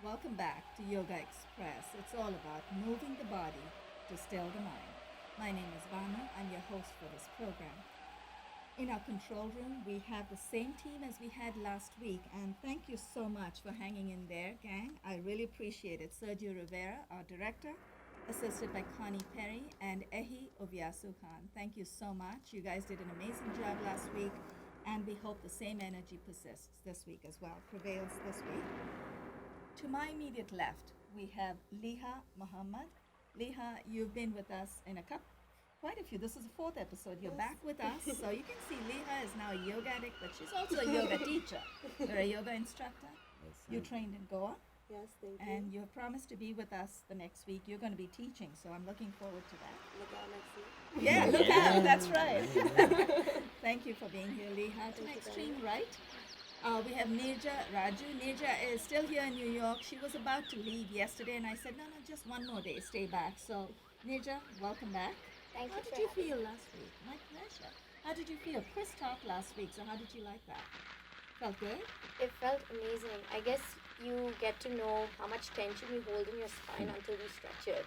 Welcome back to Yoga Express. It's all about moving the body to still the mind. My name is Vanu. I'm your host for this program. In our control room, we have the same team as we had last week, and thank you so much for hanging in there, gang. I really appreciate it. Sergio Rivera, our director, assisted by Connie Perry and Ehi Oviasu Khan. Thank you so much. You guys did an amazing job last week, and we hope the same energy persists this week as well, prevails this week. To my immediate left, we have Liha Muhammad. Liha, you've been with us in quite a few. This is the fourth episode. You're back with us. So you can see Liha is now a yoga addict, but she's also a yoga teacher. You're a yoga instructor. You trained in Goa. Yes, thank you. And you have promised to be with us the next week. You're going to be teaching, so I'm looking forward to that. Look out next week. Yeah, look out. That's right. Thank you for being here, Liha. To Thank my you very extreme much. right, we have Nirja, Raju. Nirja is still here in New York. She was about to leave yesterday, and I said, no, just one more day, stay back. So, Nirja, welcome back. Thank How you did for you having feel me. last week? My pleasure. How did you feel? Chris talked last week, so how did you like that? Felt good? It felt amazing. I guess you get to know how much tension you hold in your spine until you stretch it.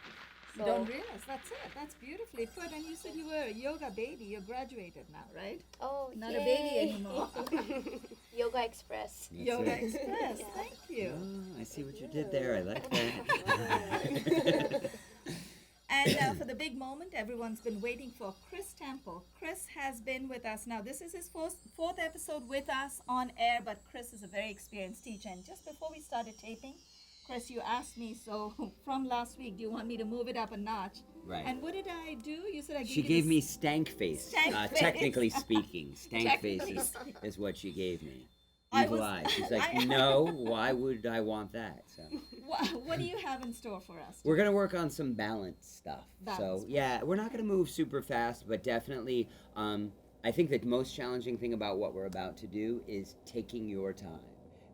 You don't realize. That's it. That's beautifully put. And you said you were a yoga baby. You're graduated now, right? Oh, Not yay. a baby anymore. Yogaxpress. That's Yoga it. Express. Yeah. Thank you. Oh, I see what you did there. I like that. And for the big moment, everyone's been waiting for Chris Temple. Chris has been with us now. This is his fourth episode with us on air, but Chris is a very experienced teacher. And just before we started taping, Chris, you asked me, so from last week, do you want me to move it up a notch? Right. And what did I do? You said I gave She you gave this- me stank face. Stank face. Technically speaking, stank face Technically is, speaking. is what she gave me. I Evil was- eye. She's like, I- no, why would I want that? So What do you have in store for us? we're gonna work on some balance stuff. Balance. So yeah, we're not gonna move super fast, but definitely, I think the most challenging thing about what we're about to do is taking your time,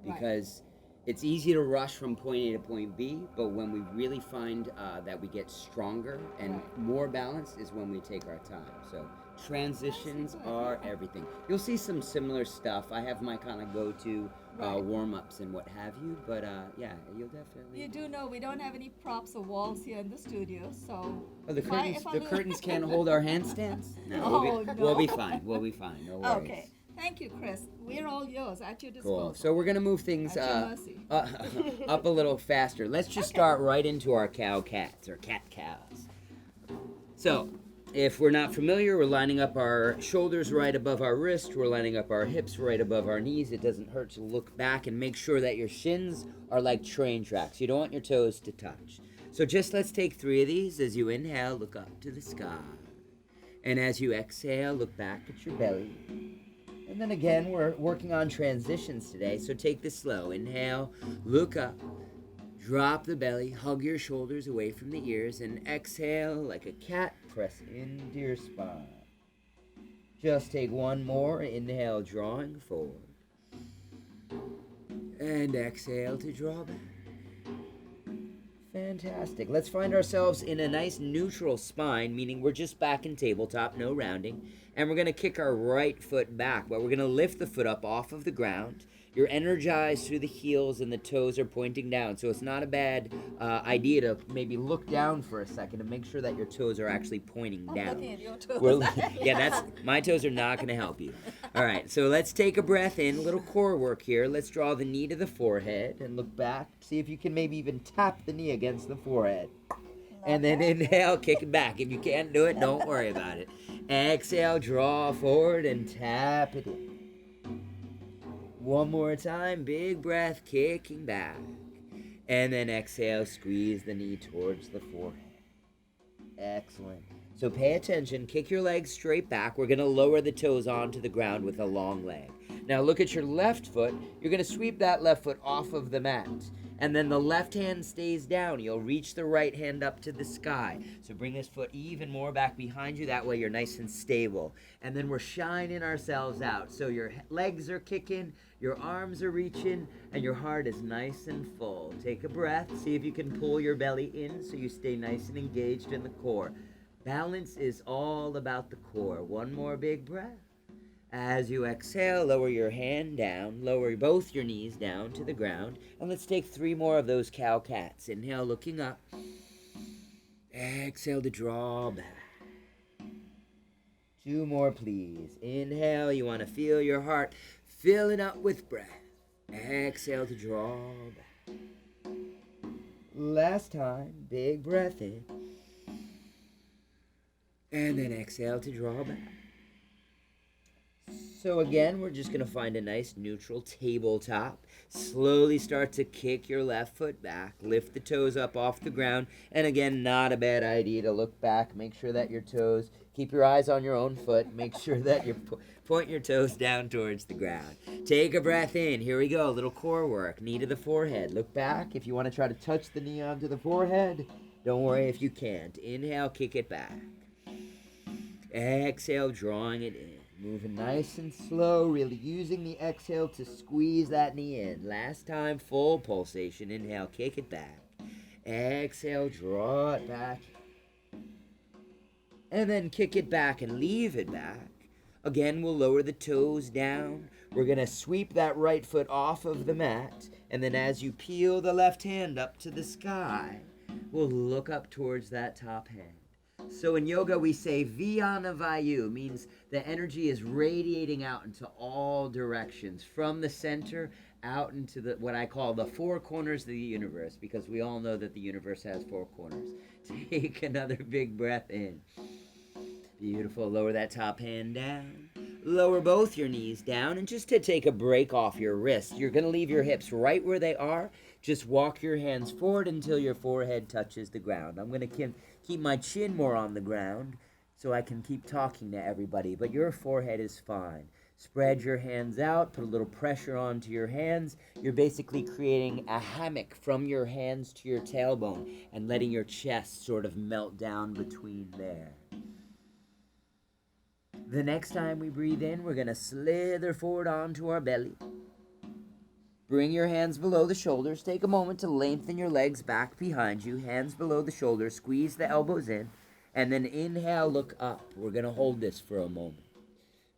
Right. because it's easy to rush from point A to point B, but when we really find that we get stronger and Right. more balanced is when we take our time. So transitions good. are everything. You'll see some similar stuff. I have my kind of go-to Right. warm-ups and what have you, but yeah, you'll definitely. You do know we don't have any props or walls here in the studio, so Oh, the if I- curtains. if I The lo- curtains can't hold our handstands. No, Oh, we'll be no. fine. We'll be fine. No worries. okay. Thank you, Chris. We're all yours at your Cool. disposal. So we're gonna move things At your mercy. up a little faster. Let's just start right into our cats or cat cows. So, if we're not familiar, we're lining up our shoulders right above our wrist. We're lining up our hips right above our knees. It doesn't hurt to look back and make sure that your shins are like train tracks. You don't want your toes to touch. So just let's take 3 of these. As you inhale, look up to the sky. And as you exhale, look back at your belly. And then again, we're working on transitions today, so take this slow. Inhale, look up, drop the belly, hug your shoulders away from the ears, and exhale like a cat, press into your spine. Just take one more. Inhale, drawing forward. And exhale to draw back. Fantastic. Let's find ourselves in a nice neutral spine, meaning we're just back in tabletop, no rounding. And we're going to kick our right foot back, but we're going to lift the foot up off of the ground. You're energized through the heels and the toes are pointing down, so it's not a bad idea to maybe look down for a second and make sure that your toes are actually pointing I'm down. looking at your toes. Yeah, my toes are not going to help you. All right, so let's take a breath in, a little core work here. Let's draw the knee to the forehead and look back. See if you can maybe even tap the knee against the forehead. And then inhale, kick it back. If you can't do it, don't worry about it. Exhale, draw forward and tap it in. One more time, big breath, kicking back. And then exhale, squeeze the knee towards the forehead. Excellent. So pay attention, kick your legs straight back. We're going to lower the toes onto the ground with a long leg. Now look at your left foot. You're going to sweep that left foot off of the mat. And then the left hand stays down. You'll reach the right hand up to the sky. So bring this foot even more back behind you. That way you're nice and stable. And then we're shining ourselves out. So your legs are kicking, your arms are reaching, and your heart is nice and full. Take a breath. See if you can pull your belly in so you stay nice and engaged in the core. Balance is all about the core. One more big breath. As you exhale, lower your hand down, lower both your knees down to the ground, and let's take 3 more of those cow cats. Inhale, looking up. Exhale to draw back. 2 more, please. Inhale, you want to feel your heart filling up with breath. Exhale to draw back. Last time, big breath in. And then exhale to draw back. So again, we're just going to find a nice neutral tabletop. Slowly start to kick your left foot back. Lift the toes up off the ground. And again, not a bad idea to look back. Make sure that your toes, keep your eyes on your own foot. Make sure that you point your toes down towards the ground. Take a breath in. Here we go. A little core work. Knee to the forehead. Look back. If you want to try to touch the knee onto the forehead, don't worry if you can't. Inhale, kick it back. Exhale, drawing it in. Moving nice and slow, really using the exhale to squeeze that knee in. Last time, full pulsation. Inhale, kick it back. Exhale, draw it back. And then kick it back and leave it back. Again, we'll lower the toes down. We're going to sweep that right foot off of the mat. And then as you peel the left hand up to the sky, we'll look up towards that top hand. So in yoga, we say Vyana Vayu, means the energy is radiating out into all directions, from the center out into the what I call the 4 corners of the universe, because we all know that the universe has 4 corners. Take another big breath in. Beautiful. Lower that top hand down. Lower both your knees down, and just to take a break off your wrists, you're going to leave your hips right where they are. Just walk your hands forward until your forehead touches the ground. I'm going to keep my chin more on the ground so I can keep talking to everybody, but your forehead is fine. Spread your hands out, put a little pressure onto your hands. You're basically creating a hammock from your hands to your tailbone and letting your chest sort of melt down between there. The next time we breathe in, we're going to slither forward onto our belly. Bring your hands below the shoulders. Take a moment to lengthen your legs back behind you. Hands below the shoulders. Squeeze the elbows in. And then inhale, look up. We're going to hold this for a moment.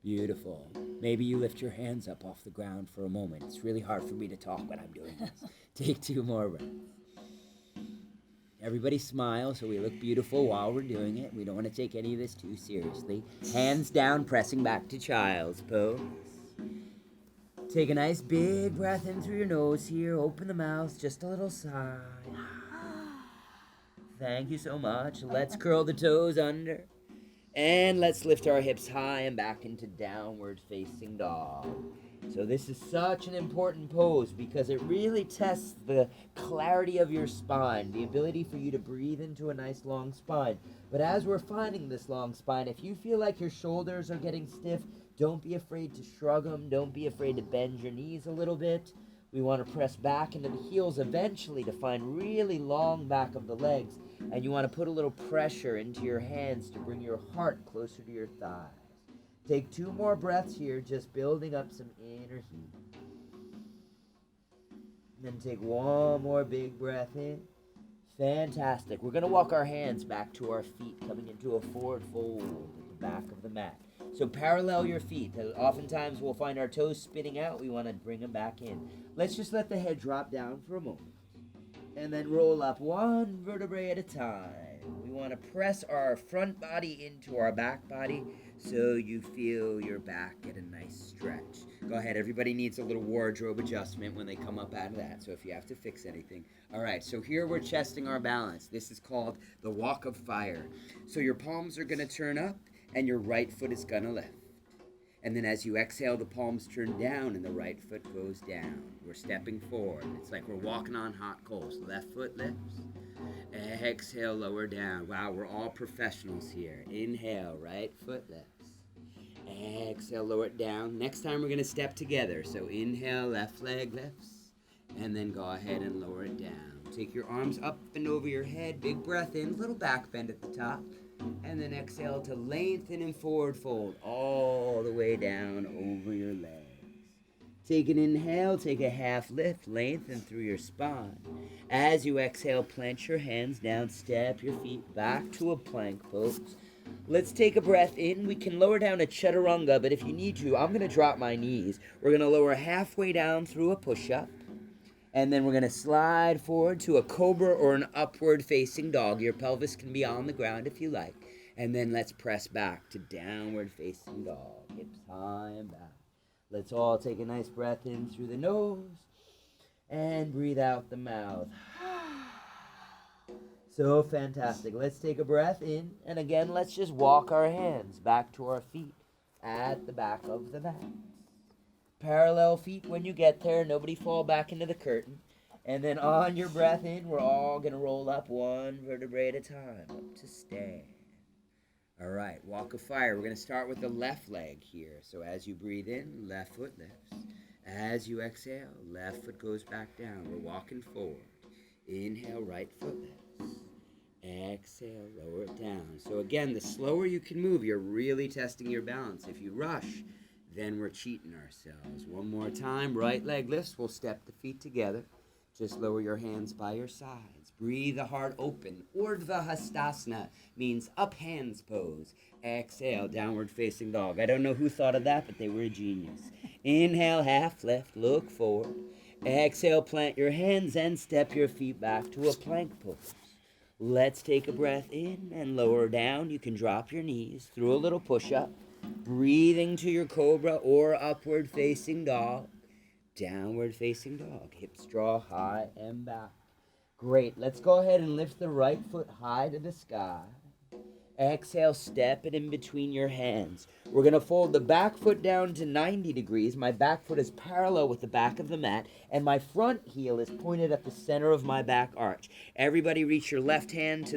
Beautiful. Maybe you lift your hands up off the ground for a moment. It's really hard for me to talk when I'm doing this. Take 2 more breaths. Everybody smile so we look beautiful while we're doing it. We don't want to take any of this too seriously. Hands down, pressing back to child's pose. Take a nice big breath in through your nose here. Open the mouth, just a little sigh. Thank you so much. Let's curl the toes under. And let's lift our hips high and back into downward facing dog. So this is such an important pose because it really tests the clarity of your spine, the ability for you to breathe into a nice long spine. But as we're finding this long spine, if you feel like your shoulders are getting stiff, don't be afraid to shrug them. Don't be afraid to bend your knees a little bit. We want to press back into the heels eventually to find really long back of the legs. And you want to put a little pressure into your hands to bring your heart closer to your thighs. Take 2 more breaths here, just building up some inner heat. And then take 1 more big breath in. Fantastic. We're going to walk our hands back to our feet, coming into a forward fold at the back of the mat. So parallel your feet. Oftentimes we'll find our toes spinning out. We want to bring them back in. Let's just let the head drop down for a moment. And then roll up 1 vertebrae at a time. We want to press our front body into our back body so you feel your back get a nice stretch. Go ahead, everybody needs a little wardrobe adjustment when they come up out of that, so if you have to fix anything. All right, so here we're testing our balance. This is called the walk of fire. So your palms are going to turn up and your right foot is going to lift. And then as you exhale, the palms turn down and the right foot goes down. We're stepping forward. It's like we're walking on hot coals. Left foot lifts. Exhale, lower down. Wow, we're all professionals here. Inhale, right foot lifts. Exhale, lower it down. Next time we're going to step together. So inhale, left leg lifts. And then go ahead and lower it down. Take your arms up and over your head. Big breath in. Little back bend at the top. And then exhale to lengthen and forward fold all the way down over your legs. Take an inhale, take a half lift, lengthen through your spine. As you exhale, plant your hands down, step your feet back to a plank pose. Let's take a breath in. We can lower down a chaturanga, but if you need to, I'm going to drop my knees. We're going to lower halfway down through a push-up. And then we're going to slide forward to a cobra or an upward facing dog. Your pelvis can be on the ground if you like. And then let's press back to downward facing dog. Hips high and back. Let's all take a nice breath in through the nose and breathe out the mouth. So fantastic. Let's take a breath in. And again, let's just walk our hands back to our feet at the back of the mat. Parallel feet when you get there. Nobody fall back into the curtain. And then on your breath in, we're all going to roll up one vertebrae at a time. Up to stand. All right, walk of fire. We're going to start with the left leg here. So as you breathe in, left foot lifts. As you exhale, left foot goes back down. We're walking forward. Inhale, right foot lifts. Exhale, lower it down. So again, the slower you can move, you're really testing your balance. If you rush, then we're cheating ourselves. One more time, right leg lifts. We'll step the feet together. Just lower your hands by your sides. Breathe the heart open. Urdhva Hastasana means up hands pose. Exhale, downward facing dog. I don't know who thought of that, but they were a genius. Inhale, half lift, look forward. Exhale, plant your hands and step your feet back to a plank pose. Let's take a breath in and lower down. You can drop your knees through a little push-up. Breathing to your cobra or upward facing dog. Downward facing dog. Hips draw high and back. Great. Let's go ahead and lift the right foot high to the sky. Exhale, step it in between your hands. We're going to fold the back foot down to 90 degrees. My back foot is parallel with the back of the mat, and my front heel is pointed at the center of my back arch. Everybody reach your left hand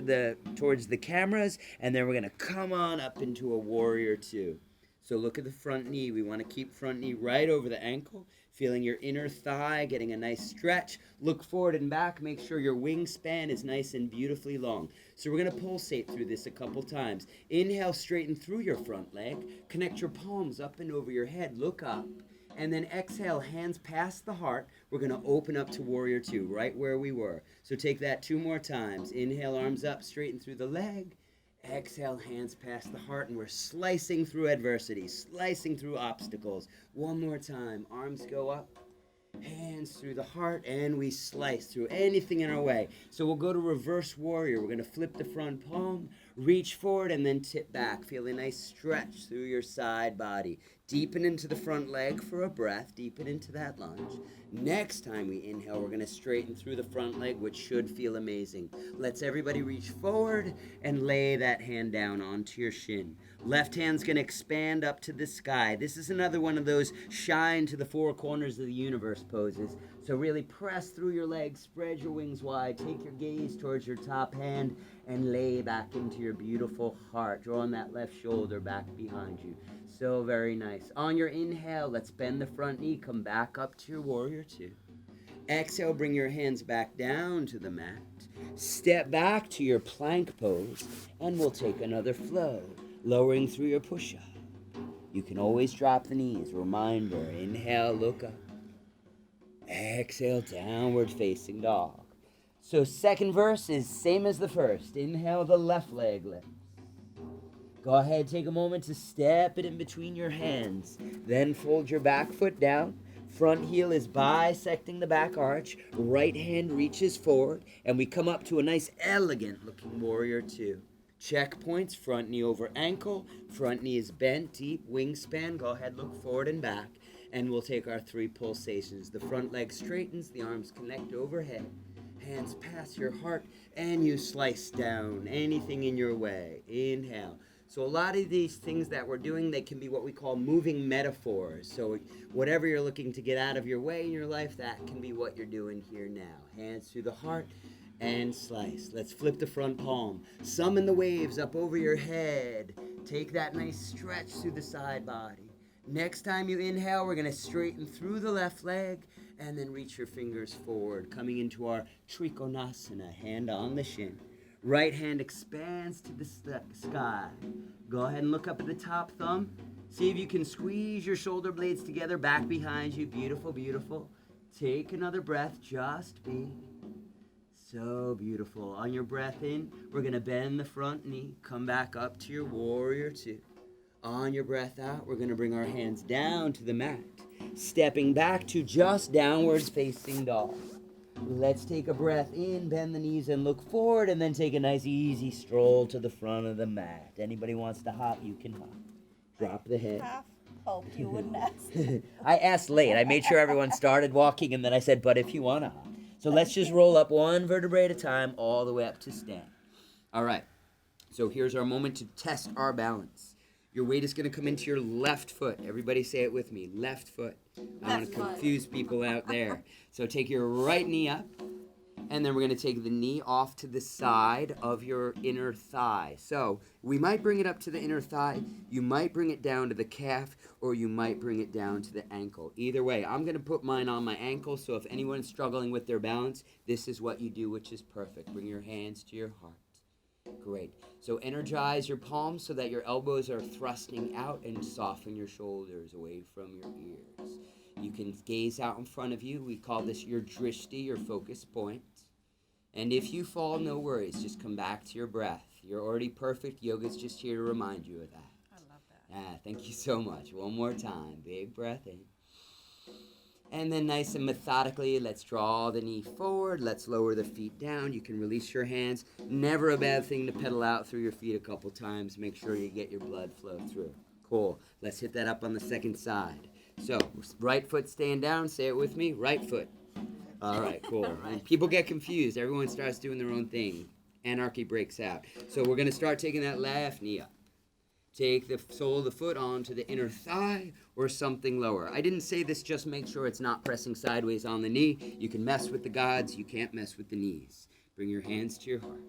towards the cameras, and then we're going to come on up into a warrior two. So look at the front knee. We want to keep front knee right over the ankle. Feeling your inner thigh, getting a nice stretch. Look forward and back. Make sure your wingspan is nice and beautifully long. So we're going to pulsate through this a couple times. Inhale, straighten through your front leg. Connect your palms up and over your head. Look up. And then exhale, hands past the heart. We're going to open up to warrior two, right where we were. So take that 2 more times. Inhale, arms up, straighten through the leg. Exhale, hands past the heart, and we're slicing through adversity, slicing through obstacles. 1 more time. Arms go up, hands through the heart, and we slice through anything in our way. So we'll go to reverse warrior. We're going to flip the front palm, reach forward, and then tip back. Feel a nice stretch through your side body. Deepen into the front leg for a breath. Deepen into that lunge. Next time we inhale, we're going to straighten through the front leg, which should feel amazing. Let's everybody reach forward and lay that hand down onto your shin. Left hand's going to expand up to the sky. This is another one of those shine to the 4 corners of the universe poses. So really press through your legs, spread your wings wide, take your gaze towards your top hand, and lay back into your beautiful heart. Drawing that left shoulder back behind you. So very nice. On your inhale, let's bend the front knee. Come back up to your warrior two. Exhale, bring your hands back down to the mat. Step back to your plank pose, and we'll take another flow, lowering through your push-up. You can always drop the knees. Reminder, inhale, look up. Exhale, downward facing dog. So second verse is same as the first. Inhale, the left leg lifts. Go ahead, take a moment to step it in between your hands. Then fold your back foot down. Front heel is bisecting the back arch. Right hand reaches forward, and we come up to a nice, elegant-looking warrior two. Checkpoints, front knee over ankle. Front knee is bent, deep, wingspan. Go ahead, look forward and back. And we'll take our 3 pulsations. The front leg straightens, the arms connect overhead. Hands pass your heart, and you slice down anything in your way. Inhale. So a lot of these things that we're doing, they can be what we call moving metaphors. So whatever you're looking to get out of your way in your life, that can be what you're doing here now. Hands through the heart and slice. Let's flip the front palm. Summon the waves up over your head. Take that nice stretch through the side body. Next time you inhale, we're going to straighten through the left leg and then reach your fingers forward, coming into our Trikonasana, hand on the shin. Right hand expands to the sky. Go ahead and look up at the top thumb. See if you can squeeze your shoulder blades together back behind you. Beautiful, beautiful. Take another breath. Just be. So beautiful. On your breath in, we're going to bend the front knee, come back up to your warrior two. On your breath out, we're going to bring our hands down to the mat, stepping back to just downwards facing dog. Let's take a breath in, bend the knees and look forward, and then take a nice easy stroll to the front of the mat. Anybody wants to hop, you can hop. Drop the head. Half hoped you wouldn't ask. I asked late. I made sure everyone started walking, and then I said, but if you want to hop. So let's just roll up one vertebrae at a time all the way up to stand. All right. So here's our moment to test our balance. Your weight is going to come into your left foot. Everybody say it with me. Left foot. I want to confuse people out there. So take your right knee up, and then we're going to take the knee off to the side of your inner thigh. So we might bring it up to the inner thigh. You might bring it down to the calf, or you might bring it down to the ankle. Either way, I'm going to put mine on my ankle, so if anyone's struggling with their balance, this is what you do, which is perfect. Bring your hands to your heart. Great. So energize your palms so that your elbows are thrusting out and soften your shoulders away from your ears. You can gaze out in front of you. We call this your drishti, your focus point. And if you fall, no worries. Just come back to your breath. You're already perfect. Yoga's just here to remind you of that. I love that. Thank you so much. One more time. Big breath in. And then nice and methodically, let's draw the knee forward. Let's lower the feet down. You can release your hands. Never a bad thing to pedal out through your feet a couple times. Make sure you get your blood flow through. Cool. Let's hit that up on the second side. So, right foot staying down. Say it with me. Right foot. All right, cool. And people get confused. Everyone starts doing their own thing. Anarchy breaks out. So we're going to start taking that left knee up. Take the sole of the foot onto the inner thigh or something lower. I didn't say this, just make sure it's not pressing sideways on the knee. You can mess with the gods, you can't mess with the knees. Bring your hands to your heart.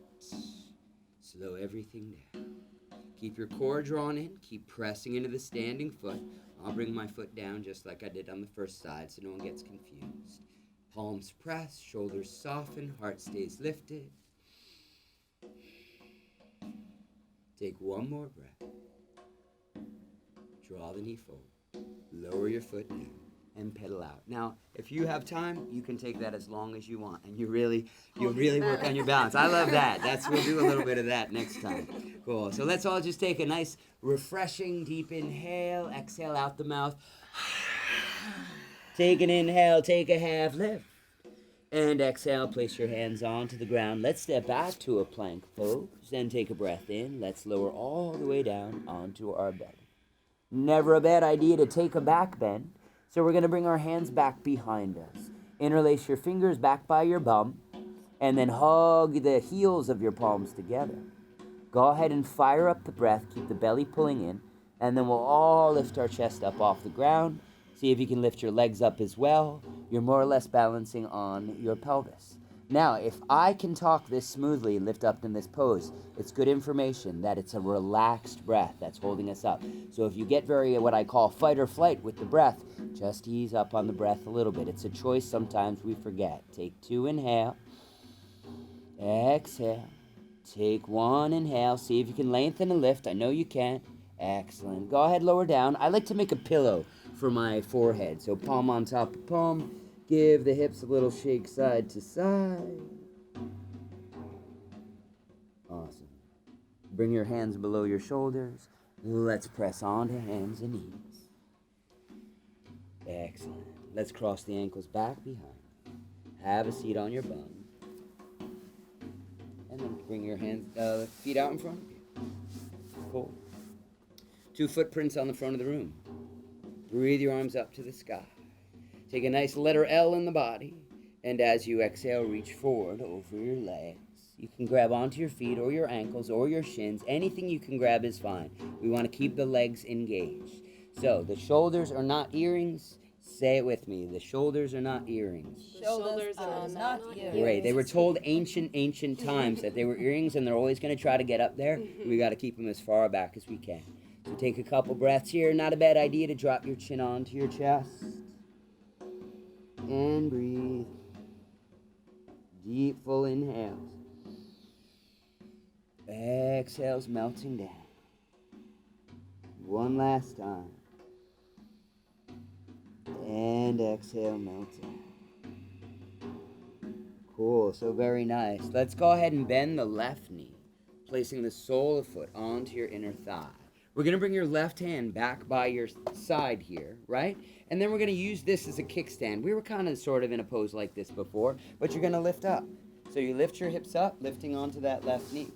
Slow everything down. Keep your core drawn in, keep pressing into the standing foot. I'll bring my foot down just like I did on the first side so no one gets confused. Palms press, shoulders soften, heart stays lifted. Take one more breath. Draw the knee forward, lower your foot down, and pedal out. Now, if you have time, you can take that as long as you want, and you really work on your balance. I love that. We'll do a little bit of that next time. Cool. So let's all just take a nice, refreshing, deep inhale, exhale out the mouth. Take an inhale, take a half lift, and exhale. Place your hands onto the ground. Let's step back to a plank pose. Then take a breath in. Let's lower all the way down onto our belly. Never a bad idea to take a back bend. So we're going to bring our hands back behind us. Interlace your fingers back by your bum, and then hug the heels of your palms together. Go ahead and fire up the breath. Keep the belly pulling in, and then we'll all lift our chest up off the ground. See if you can lift your legs up as well. You're more or less balancing on your pelvis. Now, if I can talk this smoothly and lift up in this pose, it's good information that it's a relaxed breath that's holding us up. So if you get very, what I call fight or flight with the breath, just ease up on the breath a little bit. It's a choice sometimes we forget. Take 2 inhale. Exhale. Take 1 inhale. See if you can lengthen and lift. I know you can. Excellent. Go ahead, lower down. I like to make a pillow for my forehead. So palm on top of palm. Give the hips a little shake side to side. Awesome. Bring your hands below your shoulders. Let's press onto hands and knees. Excellent. Let's cross the ankles back behind. Have a seat on your bum. And then bring your feet out in front of you. Cool. 2 footprints on the front of the room. Breathe your arms up to the sky. Take a nice letter L in the body, and as you exhale, reach forward over your legs. You can grab onto your feet or your ankles or your shins. Anything you can grab is fine. We want to keep the legs engaged. So the shoulders are not earrings. Say it with me. The shoulders are not earrings. Shoulders are not earrings. Great. They were told ancient times that they were earrings, and they're always going to try to get up there. We got to keep them as far back as we can. So take a couple breaths here. Not a bad idea to drop your chin onto your chest. And breathe. Deep, full inhales. Exhales melting down. One last time. And exhale melting. Cool, so very nice. Let's go ahead and bend the left knee, placing the sole of the foot onto your inner thigh. We're going to bring your left hand back by your side here, right? And then we're going to use this as a kickstand. We were kind of sort of in a pose like this before, but you're going to lift up. So you lift your hips up, lifting onto that left knee.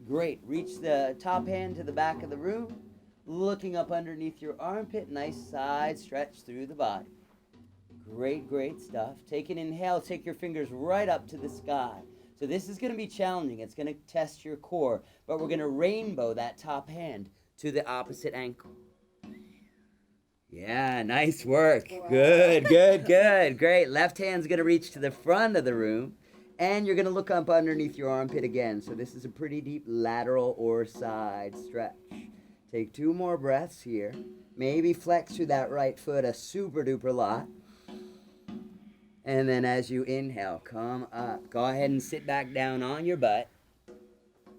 Great. Reach the top hand to the back of the room, looking up underneath your armpit. Nice side stretch through the body. Great, great stuff. Take an inhale. Take your fingers right up to the sky. So this is going to be challenging. It's going to test your core, but we're going to rainbow that top hand to the opposite ankle. Yeah, nice work. Wow. Good, good, good. Great. Left hand's going to reach to the front of the room, and you're going to look up underneath your armpit again. So this is a pretty deep lateral or side stretch. Take 2 more breaths here. Maybe flex through that right foot a super duper lot. And then as you inhale, come up. Go ahead and sit back down on your butt.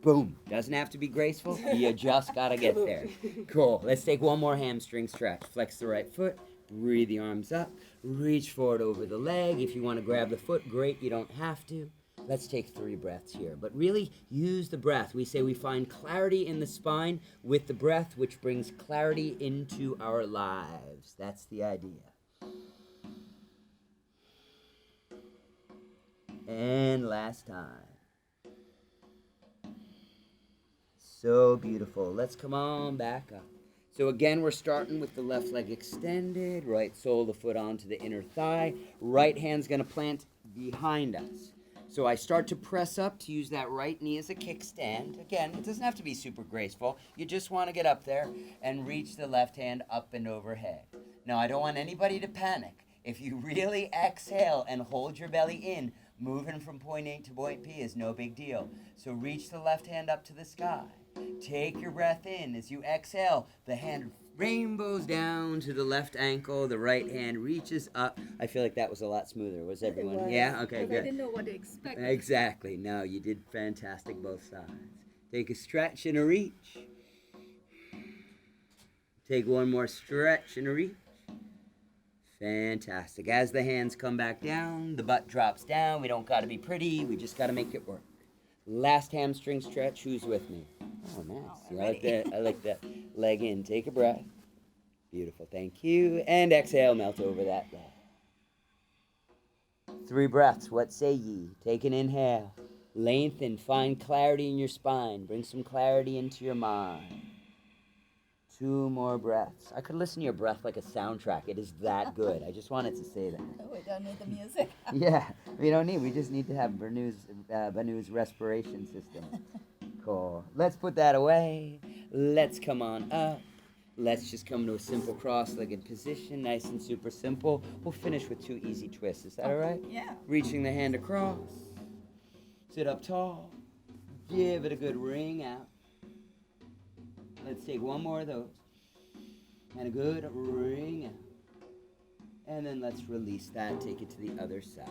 Boom. Doesn't have to be graceful. You just got to get there. Cool. Let's take 1 more hamstring stretch. Flex the right foot. Breathe the arms up. Reach forward over the leg. If you want to grab the foot, great. You don't have to. Let's take 3 breaths here. But really use the breath. We say we find clarity in the spine with the breath, which brings clarity into our lives. That's the idea. And last time. So beautiful. Let's come on back up. So again, we're starting with the left leg extended, right sole of the foot onto the inner thigh. Right hand's going to plant behind us. So I start to press up to use that right knee as a kickstand. Again, it doesn't have to be super graceful. You just want to get up there and reach the left hand up and overhead. Now, I don't want anybody to panic. If you really exhale and hold your belly in, moving from point A to point P is no big deal. So reach the left hand up to the sky. Take your breath in. As you exhale, the hand rainbows down to the left ankle. The right hand reaches up. I feel like that was a lot smoother. Was everyone? Was. Yeah? Okay, good. I didn't know what to expect. Exactly. No, you did fantastic both sides. Take a stretch and a reach. Take 1 more stretch and a reach. Fantastic. As the hands come back down, the butt drops down. We don't got to be pretty. We just got to make it work. Last hamstring stretch. Who's with me? Oh, nice. Oh, I like that. I like that. Leg in. Take a breath. Beautiful. Thank you. And exhale. Melt over that leg. 3 breaths. What say ye? Take an inhale. Lengthen. Find clarity in your spine. Bring some clarity into your mind. 2 more breaths. I could listen to your breath like a soundtrack. It is that good. I just wanted to say that. We don't need the music. Yeah, we don't need. We just need to have Banu's respiration system. Cool. Let's put that away. Let's come on up. Let's just come to a simple cross-legged position. Nice and super simple. We'll finish with 2 easy twists. Is that all right? Yeah. Reaching the hand across. Sit up tall. Give it a good ring out. Let's take 1 more of those. And a good ring out. And then let's release that. Take it to the other side.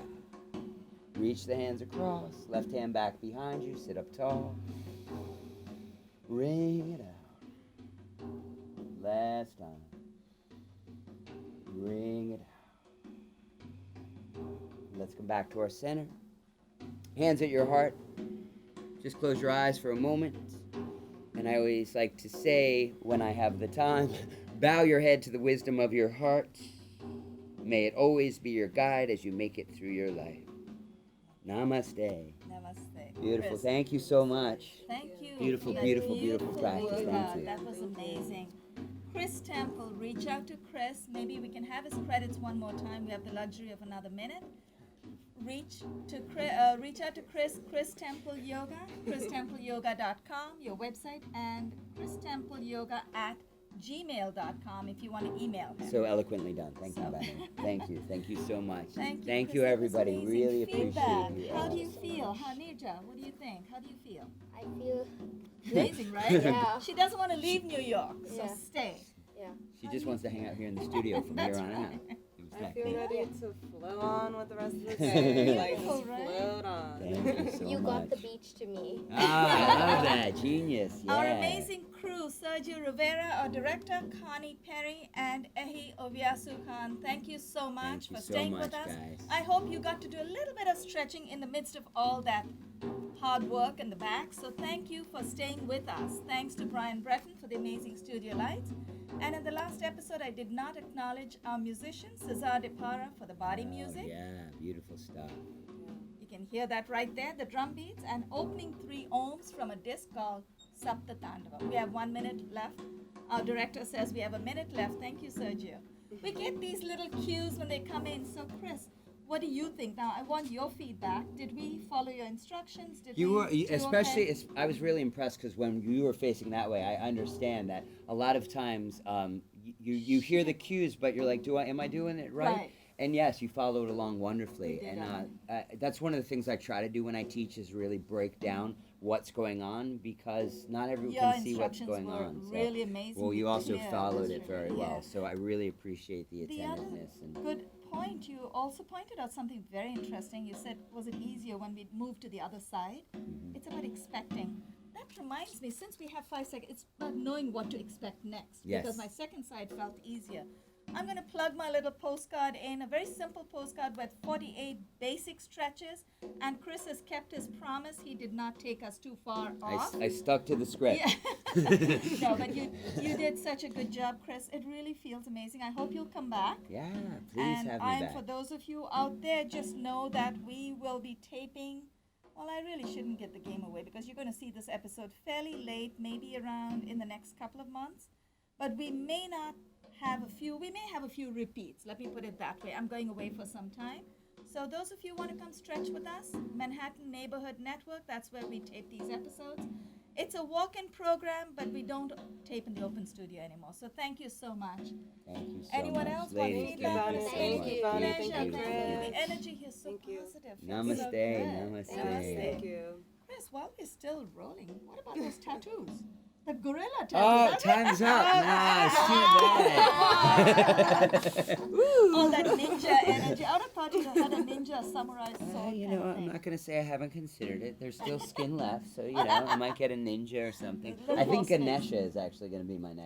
Reach the hands across. Left hand back behind you. Sit up tall. Ring it out. Last time. Ring it out. Let's come back to our center. Hands at your heart. Just close your eyes for a moment. And I always like to say, when I have the time, bow your head to the wisdom of your heart. May it always be your guide as you make it through your life. Namaste. Namaste. Beautiful. Chris. Thank you so much. Thank you. Beautiful, beautiful, beautiful practice. Work. Thank you. That was amazing. Chris Temple, reach out to Chris. Maybe we can have his credits 1 more time. We have the luxury of another minute. Reach out to Chris Temple Yoga, christempleyoga.com, your website, and christempleyoga@gmail.com if you want to email him. So eloquently done. Thank you, Banu. Thank you. Thank you so much. Thank you, Thank Chris. you, That was everybody. amazing Really feedback. appreciate you. How do you feel? Nirja, what do you think? How do you feel? I feel Amazing, right? Yeah. She doesn't want to leave New York, so Yeah. stay. yeah. She just wants to hang out here in the studio from here on out. I feel ready to flow on with the rest of the Beautiful, day. Like, just right? float on. Thank you so You much. got the beach to me. Ah, I love that. Genius. Yeah. Our amazing crew, Sergio Rivera, our director, Connie Perry, and Ehi Oviasu Khan. Thank you so much Thank you for so staying much, with us. guys. I hope you got to do a little bit of stretching in the midst of all that hard work in the back. So thank you for staying with us. Thanks to Brian Breton for the amazing studio lights. And in the last episode, I did not acknowledge our musician, Cesar De Para, for the body music. Yeah, beautiful stuff. You can hear that right there, the drum beats, and opening 3 ohms from a disc called Sapta Tandava. We have 1 minute left. Our director says we have a minute left. Thank you, Sergio. We get these little cues when they come in. So, Chris, what do you think? Now, I want your feedback. Did we follow your instructions? Did You we were, do especially. okay? I was really impressed because when you were facing that way, I understand that a lot of times you hear the cues, but you're like, am I doing it right? Right. And yes, you followed along wonderfully. We did, And that's one of the things I try to do when I teach is really break down what's going on because not everyone Your can see what's instructions going were on. So- really amazing. well, you also clear. followed That's it very true. well, Yeah. so I really appreciate the The other attentiveness. And good point, you also pointed out something very interesting. You said, was it easier when we moved to the other side? It's about expecting. That reminds me, since we have 5 seconds, it's about knowing what to expect next. Yes. Because my second side felt easier. I'm going to plug my little postcard in, a very simple postcard with 48 basic stretches. And Chris has kept his promise. He did not take us too far off. I stuck to the script. Yeah. No, but you did such a good job, Chris. It really feels amazing. I hope you'll come back. Yeah, please And have me back. for those of you out there, just know that we will be taping. Well, I really shouldn't give the game away because you're going to see this episode fairly late, maybe around in the next couple of months. But we may have a few repeats. Let me put it that way. I'm going away for some time. So those of you who want to come stretch with us, Manhattan Neighborhood Network, that's where we tape these episodes. It's a walk-in program, but we don't tape in the open studio anymore. So thank you so much. Thank you so Anyone much. else want Ladies, feedback? thank you so Thank much. you. Pleasure. Thank you, Thank you. Chris. The energy here is so Thank you. positive. Namaste, So good. namaste. Thank you. Chris, while we're still rolling, what about those tattoos? The gorilla tattoo. Oh, That's it? time's up. Nah, it's too bad. All that ninja energy. I would have thought you had a ninja samurai sword. You kind know, of I'm thing. not going to say I haven't considered it. There's still skin left, so, I might get a ninja or something. Little I think more space. Ganesha is actually going to be my next